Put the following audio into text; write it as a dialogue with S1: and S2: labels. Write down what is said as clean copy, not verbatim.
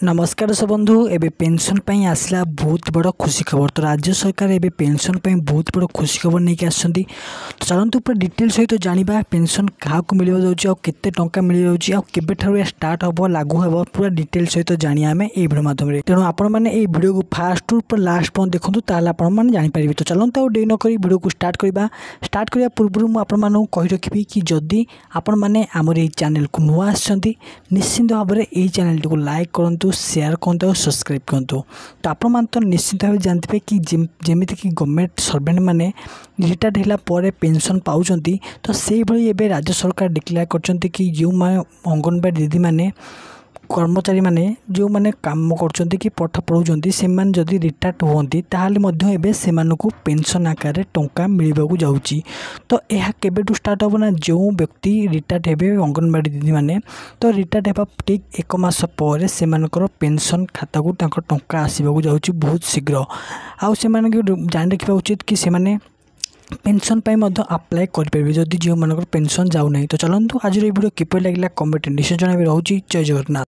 S1: नमस्कार दर्शक बंधु एबे पेंशन पई आसला बहुत बड़ खुशी खबर। तो राज्य सरकार एबे पेंशन पई बहुत बड़ खुशी खबर नहीं कि आछंती। तो चलंतु पूरा डिटेल सहित जानिबा पेंशन काहा को मिलियो जाउची आ केते टंका मिलियो जाउची आ केबे ठारु या स्टार्ट हबो लागू हबो पूरा डिटेल सहित जानिया हमें ए वीडियो माध्यम रे। तेणु आपण माने ए वीडियो को फास्ट टू पर लास्ट पॉइंट देखंतु ताला आपण माने जानि परिबे। तो चलंतु आ डे न करी वीडियो को स्टार्ट करिया पूर्व मु आपण मानू कहि रखिबी कि जदी आपण माने हमर ए चैनल को नुआ आछंती निश्चित भाव में ए चैनल को लाइक करंतु शेयर करते और सब्सक्राइब करते। तो आप तो निश्चित भाव जानते कि जमीती कि गवर्नमेंट सर्वेंट मैंने रिटायर्ड होला पेंशन पाँच तो से भाई एवं राज्य सरकार डिक्लेयर करछंती कि जो अंगनवाड़ी दीदी मैंने कर्मचारी माने जो माने काम करछंती कि पाठ पढ़ाउछंती से माने जदि रिटायर्ड होती ताहले मध्य एबे सेमानकु पेंशन आकार रे टंका मिलबाकू जाउची। तो यह केबेटू स्टार्ट होबो ना जो व्यक्ति रिटायर्ड हेबे अंगनवाड़ी दीदी माने तो रिटायर्ड हेबा ठीक एक मास पर सेमानकर पेंशन खाता को तांकर टंका आसीबाकू जाउची बहुत शीघ्र। आउ सेमाने जान रखिबा उचित कि सेमाने पेंशन पाई मध्य अप्लाई करेंगे जदि झील मानकर पेंशन जाऊ नहीं। तो चलतु आज वीडियो किपर लगे कमेंट निश्चय जन रोचे। जय जगन्नाथ।